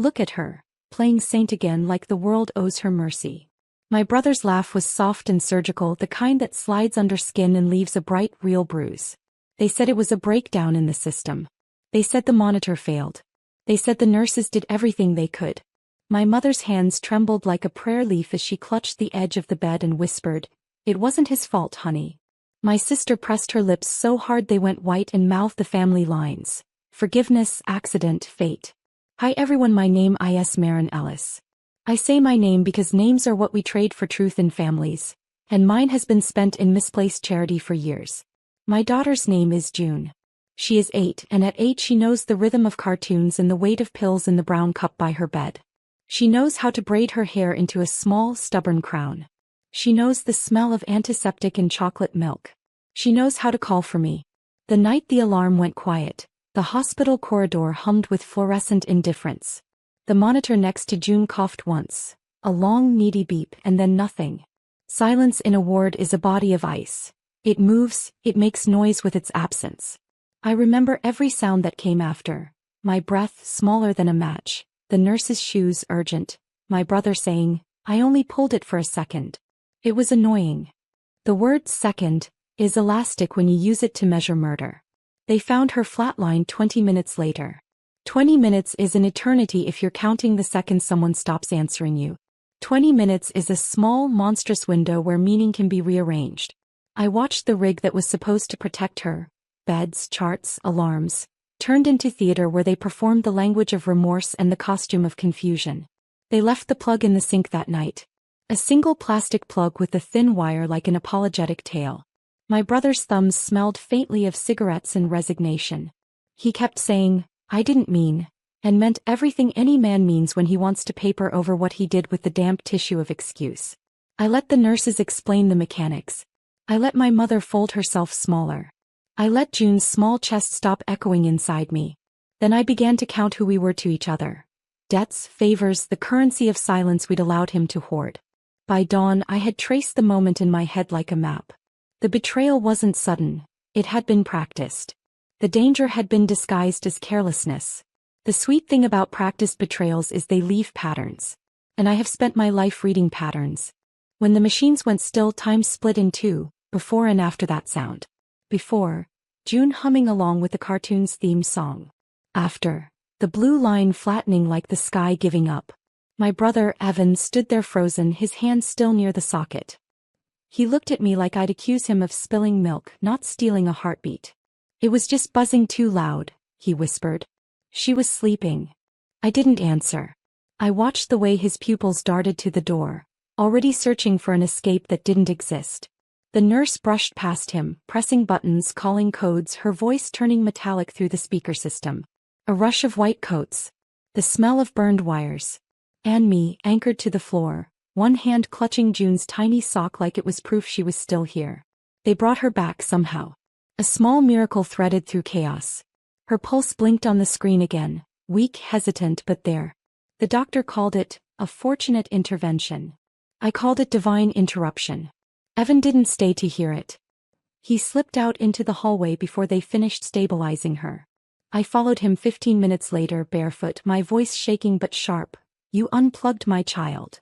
Look at her, playing saint again like the world owes her mercy. My brother's laugh was soft and surgical, the kind that slides under skin and leaves a bright, real bruise. They said it was a breakdown in the system. They said the monitor failed. They said the nurses did everything they could. My mother's hands trembled like a prayer leaf as she clutched the edge of the bed and whispered, "It wasn't his fault, honey." My sister pressed her lips so hard they went white and mouthed the family lines. Forgiveness, accident, fate. Hi everyone, my name is Maren Ellis. I say my name because names are what we trade for truth in families, and mine has been spent in misplaced charity for years. My daughter's name is June. She is 8, and at 8 she knows the rhythm of cartoons and the weight of pills in the brown cup by her bed. She knows how to braid her hair into a small, stubborn crown. She knows the smell of antiseptic and chocolate milk. She knows how to call for me. The night the alarm went quiet, the hospital corridor hummed with fluorescent indifference. The monitor next to June coughed once, a long needy beep, and then nothing. Silence in a ward is a body of ice. It moves, it makes noise with its absence. I remember every sound that came after. My breath smaller than a match, the nurse's shoes urgent, my brother saying, "I only pulled it for a second." It was annoying. The word second is elastic when you use it to measure murder. They found her flatlined 20 minutes later. 20 minutes is an eternity if you're counting the seconds someone stops answering you. 20 minutes is a small, monstrous window where meaning can be rearranged. I watched the rig that was supposed to protect her, beds, charts, alarms, turned into theater where they performed the language of remorse and the costume of confusion. They left the plug in the sink that night. A single plastic plug with a thin wire like an apologetic tail. My brother's thumbs smelled faintly of cigarettes and resignation. He kept saying, "I didn't mean," and meant everything any man means when he wants to paper over what he did with the damp tissue of excuse. I let the nurses explain the mechanics. I let my mother fold herself smaller. I let June's small chest stop echoing inside me. Then I began to count who we were to each other. Debts, favors, the currency of silence we'd allowed him to hoard. By dawn I had traced the moment in my head like a map. The betrayal wasn't sudden, it had been practiced. The danger had been disguised as carelessness. The sweet thing about practiced betrayals is they leave patterns. And I have spent my life reading patterns. When the machines went still, time split in two, before and after that sound. Before, June humming along with the cartoon's theme song. After, the blue line flattening like the sky giving up. My brother, Evan, stood there frozen, his hand still near the socket. He looked at me like I'd accuse him of spilling milk, not stealing a heartbeat. "It was just buzzing too loud," he whispered. She was sleeping. I didn't answer. I watched the way his pupils darted to the door, already searching for an escape that didn't exist. The nurse brushed past him, pressing buttons, calling codes, her voice turning metallic through the speaker system. A rush of white coats. The smell of burned wires. And me, anchored to the floor, one hand clutching June's tiny sock like it was proof she was still here. They brought her back somehow. A small miracle threaded through chaos. Her pulse blinked on the screen again, weak, hesitant, but there. The doctor called it a fortunate intervention. I called it divine interruption. Evan didn't stay to hear it. He slipped out into the hallway before they finished stabilizing her. I followed him 15 minutes later, barefoot, my voice shaking but sharp. "You unplugged my child."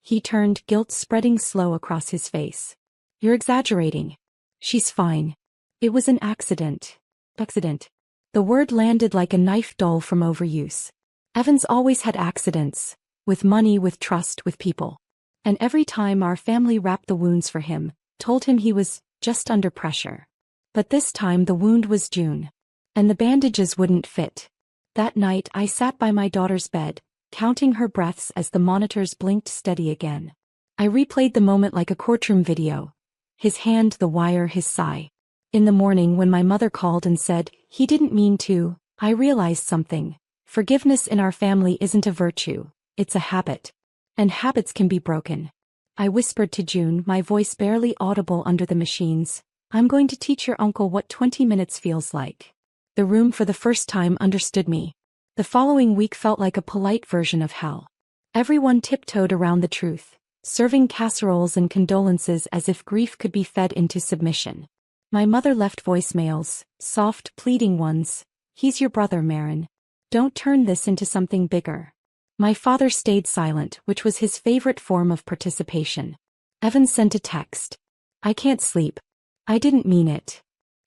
He turned, guilt spreading slow across his face. "You're exaggerating." "She's fine. It was an accident." Accident. The word landed like a knife dull from overuse. Evans always had accidents. With money, with trust, with people. And every time our family wrapped the wounds for him, told him he was just under pressure. But this time the wound was June. And the bandages wouldn't fit. That night I sat by my daughter's bed, counting her breaths as the monitors blinked steady again. I replayed the moment like a courtroom video. His hand, the wire, his sigh. In the morning when my mother called and said, "He didn't mean to," I realized something. Forgiveness in our family isn't a virtue, it's a habit. And habits can be broken. I whispered to June, my voice barely audible under the machines, "I'm going to teach your uncle what 20 minutes feels like." The room for the first time understood me. The following week felt like a polite version of hell. Everyone tiptoed around the truth, serving casseroles and condolences as if grief could be fed into submission. My mother left voicemails, soft, pleading ones. "He's your brother, Maren. Don't turn this into something bigger." My father stayed silent, which was his favorite form of participation. Evan sent a text. I can't sleep. I didn't mean it.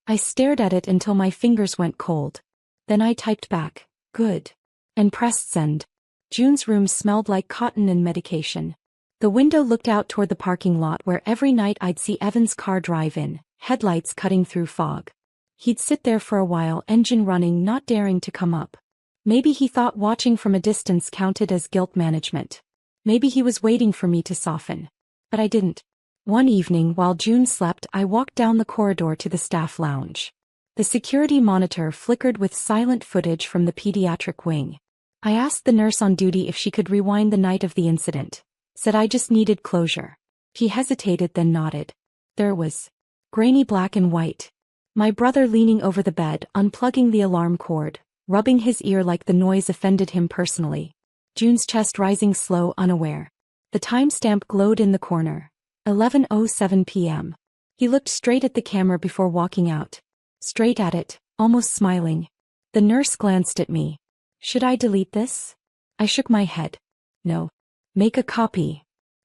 I stared at it until my fingers went cold. Then I typed back, good, and pressed send. June's room smelled like cotton and medication. The window looked out toward the parking lot where every night I'd see Evan's car drive in, headlights cutting through fog. He'd sit there for a while, engine running, not daring to come up. Maybe he thought watching from a distance counted as guilt management. Maybe he was waiting for me to soften. But I didn't. One evening while June slept, I walked down the corridor to the staff lounge. The security monitor flickered with silent footage from the pediatric wing. I asked the nurse on duty if she could rewind the night of the incident. Said I just needed closure. He hesitated, then nodded. There it was. Grainy black and white. My brother leaning over the bed, unplugging the alarm cord, rubbing his ear like the noise offended him personally. June's chest rising slow, unaware. The timestamp glowed in the corner. 11:07 p.m. He looked straight at the camera before walking out. Straight at it, almost smiling. The nurse glanced at me. Should I delete this? I shook my head. No. Make a copy.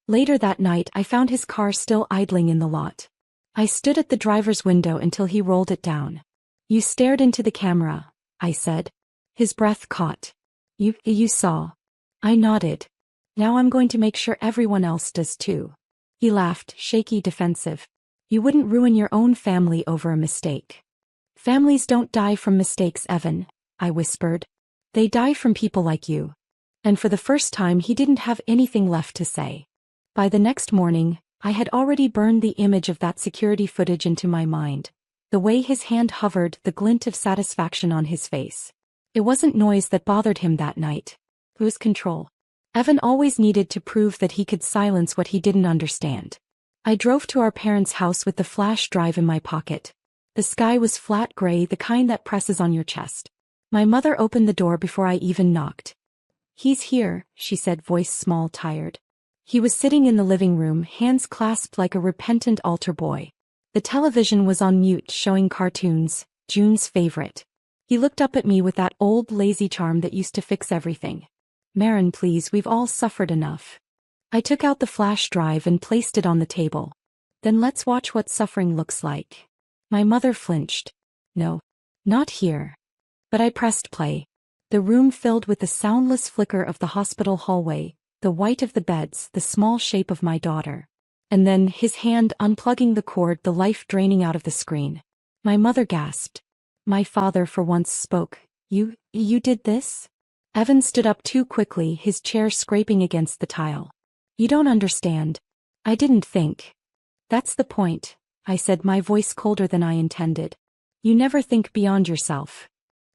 Later that night I found his car still idling in the lot. I stood at the driver's window until he rolled it down. You stared into the camera, I said. His breath caught. You saw. I nodded. Now I'm going to make sure everyone else does too. He laughed, shaky, defensive. You wouldn't ruin your own family over a mistake. Families don't die from mistakes, Evan, I whispered. They die from people like you. And for the first time he didn't have anything left to say. By the next morning, I had already burned the image of that security footage into my mind. The way his hand hovered, the glint of satisfaction on his face. It wasn't noise that bothered him that night. It was control. Evan always needed to prove that he could silence what he didn't understand. I drove to our parents' house with the flash drive in my pocket. The sky was flat gray, the kind that presses on your chest. My mother opened the door before I even knocked. He's here, she said, voice small, tired. He was sitting in the living room, hands clasped like a repentant altar boy. The television was on mute, showing cartoons, June's favorite. He looked up at me with that old lazy charm that used to fix everything. Marin, please, we've all suffered enough. I took out the flash drive and placed it on the table. Then let's watch what suffering looks like. My mother flinched. No. Not here. But I pressed play. The room filled with the soundless flicker of the hospital hallway, the white of the beds, the small shape of my daughter. And then, his hand unplugging the cord, the life draining out of the screen. My mother gasped. My father for once spoke. You did this? Evan stood up too quickly, his chair scraping against the tile. You don't understand. I didn't think. That's the point, I said, my voice colder than I intended. You never think beyond yourself.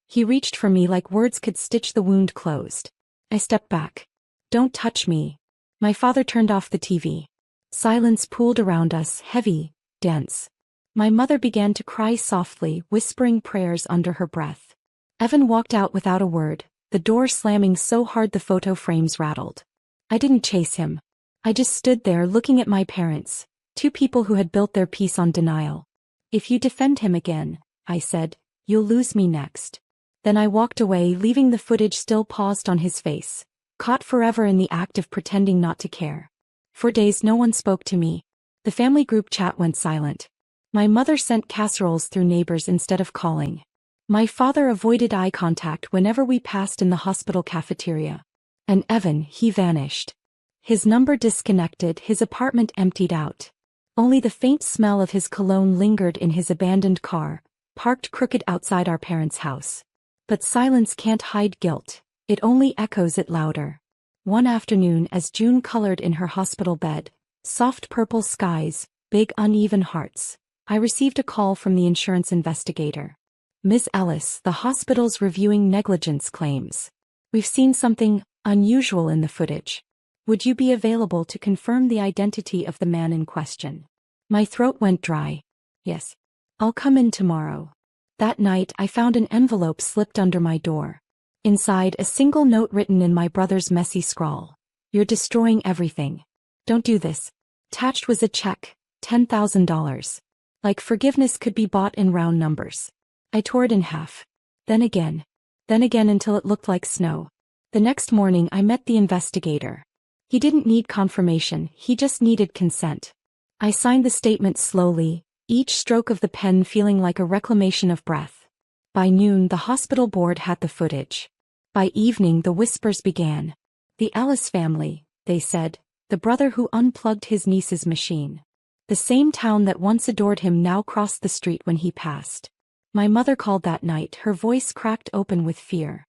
He reached for me like words could stitch the wound closed. I stepped back. Don't touch me. My father turned off the TV. Silence pooled around us, heavy, dense. My mother began to cry softly, whispering prayers under her breath. Evan walked out without a word, the door slamming so hard the photo frames rattled. I didn't chase him. I just stood there looking at my parents, two people who had built their peace on denial. If you defend him again, I said, you'll lose me next. Then I walked away, leaving the footage still paused on his face, caught forever in the act of pretending not to care. For days no one spoke to me. The family group chat went silent. My mother sent casseroles through neighbors instead of calling. My father avoided eye contact whenever we passed in the hospital cafeteria. And Evan, he vanished. His number disconnected, his apartment emptied out. Only the faint smell of his cologne lingered in his abandoned car, parked crooked outside our parents' house. But silence can't hide guilt, it only echoes it louder. One afternoon, as June colored in her hospital bed, soft purple skies, big uneven hearts, I received a call from the insurance investigator. Ms. Ellis, the hospital's reviewing negligence claims. We've seen something unusual in the footage. Would you be available to confirm the identity of the man in question? My throat went dry. Yes. I'll come in tomorrow. That night I found an envelope slipped under my door. Inside, a single note written in my brother's messy scrawl. You're destroying everything. Don't do this. Attached was a check, $10,000. Like forgiveness could be bought in round numbers. I tore it in half. Then again until it looked like snow. The next morning I met the investigator. He didn't need confirmation, he just needed consent. I signed the statement slowly, each stroke of the pen feeling like a reclamation of breath. By noon the hospital board had the footage. By evening the whispers began. The Ellis family, they said, the brother who unplugged his niece's machine. The same town that once adored him now crossed the street when he passed. My mother called that night, her voice cracked open with fear.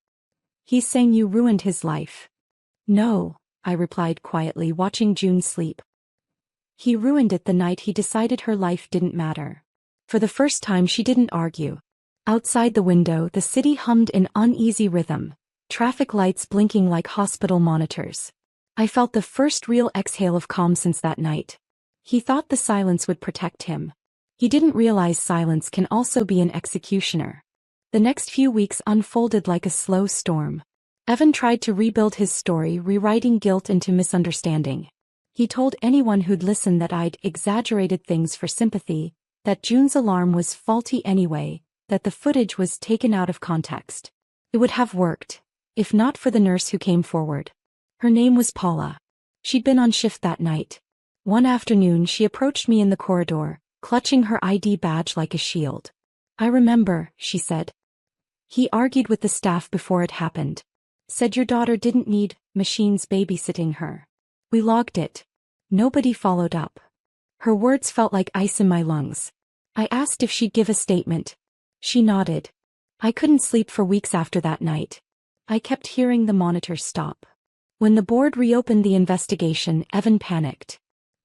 "He's saying you ruined his life." "No," I replied quietly, watching June sleep. "He ruined it the night he decided her life didn't matter." For the first time she didn't argue. Outside the window the city hummed in uneasy rhythm, traffic lights blinking like hospital monitors. I felt the first real exhale of calm since that night. He thought the silence would protect him. He didn't realize silence can also be an executioner. The next few weeks unfolded like a slow storm. Evan tried to rebuild his story, rewriting guilt into misunderstanding. He told anyone who'd listen that I'd exaggerated things for sympathy, that June's alarm was faulty anyway, that the footage was taken out of context. It would have worked, if not for the nurse who came forward. Her name was Paula. She'd been on shift that night. One afternoon she approached me in the corridor, clutching her ID badge like a shield. "I remember," she said. "He argued with the staff before it happened. Said your daughter didn't need machines babysitting her. We logged it. Nobody followed up." Her words felt like ice in my lungs. I asked if she'd give a statement. She nodded. I couldn't sleep for weeks after that night. I kept hearing the monitor stop. When the board reopened the investigation, Evan panicked.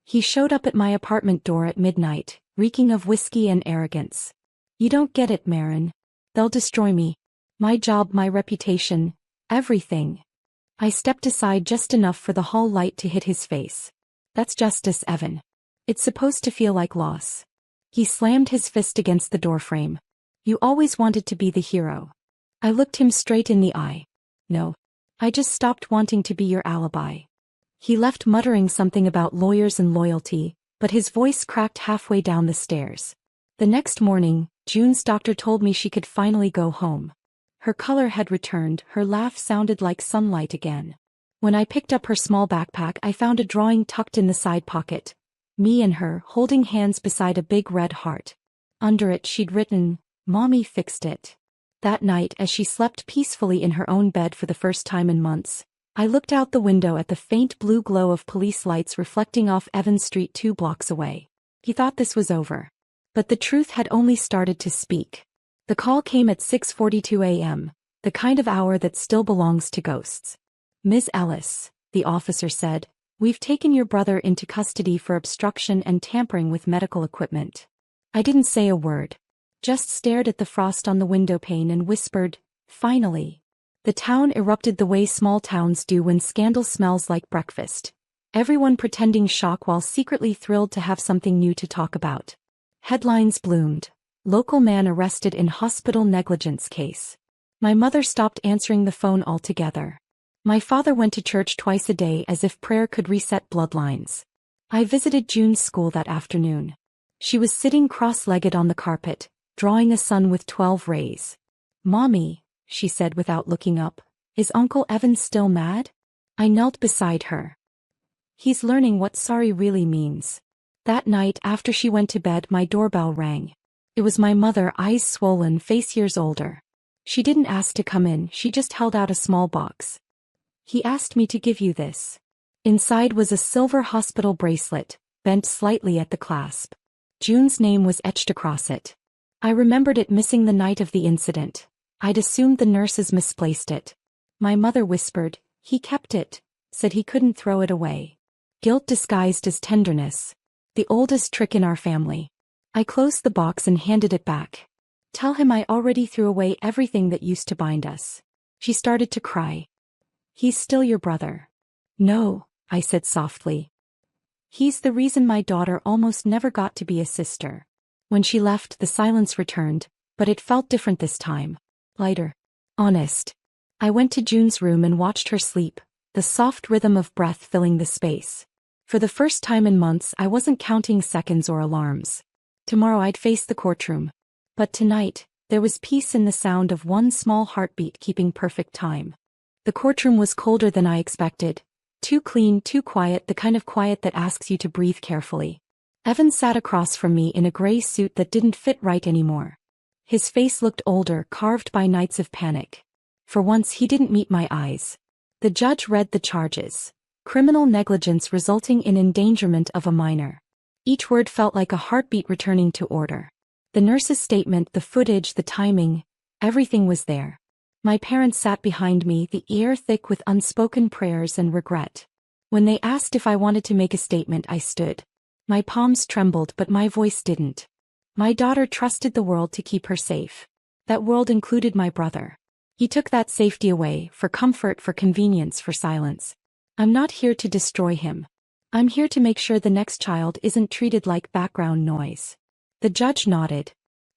He showed up at my apartment door at midnight, reeking of whiskey and arrogance. "You don't get it, Marin. They'll destroy me. My job, my reputation, everything." I stepped aside just enough for the hall light to hit his face. "That's justice, Evan. It's supposed to feel like loss." He slammed his fist against the doorframe. "You always wanted to be the hero." I looked him straight in the eye. "No. I just stopped wanting to be your alibi." He left muttering something about lawyers and loyalty, but his voice cracked halfway down the stairs. The next morning, June's doctor told me she could finally go home. Her color had returned, her laugh sounded like sunlight again. When I picked up her small backpack I found a drawing tucked in the side pocket. Me and her, holding hands beside a big red heart. Under it she'd written, "Mommy fixed it." That night, as she slept peacefully in her own bed for the first time in months, I looked out the window at the faint blue glow of police lights reflecting off Evans Street 2 blocks away. He thought this was over. But the truth had only started to speak. The call came at 6:42 a.m., the kind of hour that still belongs to ghosts. "Ms. Ellis," the officer said, "we've taken your brother into custody for obstruction and tampering with medical equipment." I didn't say a word. Just stared at the frost on the window pane and whispered, "Finally." The town erupted the way small towns do when scandal smells like breakfast. Everyone pretending shock while secretly thrilled to have something new to talk about. Headlines bloomed. "Local man arrested in hospital negligence case." My mother stopped answering the phone altogether. My father went to church twice a day as if prayer could reset bloodlines. I visited June's school that afternoon. She was sitting cross-legged on the carpet, drawing a sun with 12 rays. "Mommy," she said without looking up, "is Uncle Evan still mad?" I knelt beside her. "He's learning what sorry really means." That night after she went to bed my doorbell rang. It was my mother, eyes swollen, face years older. She didn't ask to come in, she just held out a small box. "He asked me to give you this." Inside was a silver hospital bracelet, bent slightly at the clasp. June's name was etched across it. I remembered it missing the night of the incident. I'd assumed the nurses misplaced it. My mother whispered, "He kept it, said he couldn't throw it away." Guilt disguised as tenderness. The oldest trick in our family. I closed the box and handed it back. "Tell him I already threw away everything that used to bind us." She started to cry. "He's still your brother." "No," I said softly. "He's the reason my daughter almost never got to be a sister." When she left, the silence returned, but it felt different this time. Lighter. Honest. I went to June's room and watched her sleep, the soft rhythm of breath filling the space. For the first time in months I wasn't counting seconds or alarms. Tomorrow I'd face the courtroom. But tonight, there was peace in the sound of one small heartbeat keeping perfect time. The courtroom was colder than I expected. Too clean, too quiet, the kind of quiet that asks you to breathe carefully. Evan sat across from me in a gray suit that didn't fit right anymore. His face looked older, carved by nights of panic. For once he didn't meet my eyes. The judge read the charges. Criminal negligence resulting in endangerment of a minor. Each word felt like a heartbeat returning to order. The nurse's statement, the footage, the timing, everything was there. My parents sat behind me, the air thick with unspoken prayers and regret. When they asked if I wanted to make a statement, I stood. My palms trembled, but my voice didn't. My daughter trusted the world to keep her safe. That world included my brother. He took that safety away, for comfort, for convenience, for silence. I'm not here to destroy him. I'm here to make sure the next child isn't treated like background noise. The judge nodded.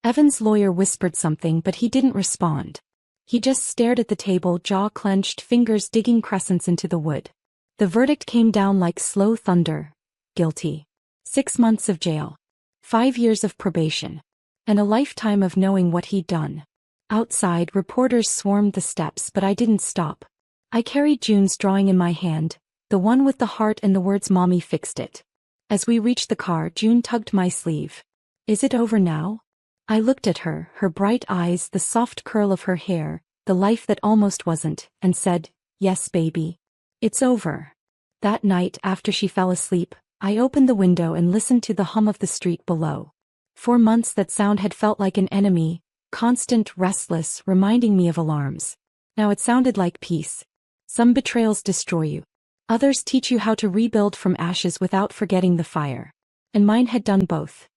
Evan's lawyer whispered something, but he didn't respond. He just stared at the table, jaw clenched, fingers digging crescents into the wood. The verdict came down like slow thunder. Guilty. 6 months of jail. 5 years of probation. And a lifetime of knowing what he'd done. Outside, reporters swarmed the steps, but I didn't stop. I carried June's drawing in my hand, the one with the heart and the words "Mommy fixed it." As we reached the car, June tugged my sleeve. "Is it over now?" I looked at her, her bright eyes, the soft curl of her hair, the life that almost wasn't, and said, "Yes, baby. It's over." That night, after she fell asleep, I opened the window and listened to the hum of the street below. For months that sound had felt like an enemy, constant, restless, reminding me of alarms. Now it sounded like peace. Some betrayals destroy you. Others teach you how to rebuild from ashes without forgetting the fire. And mine had done both.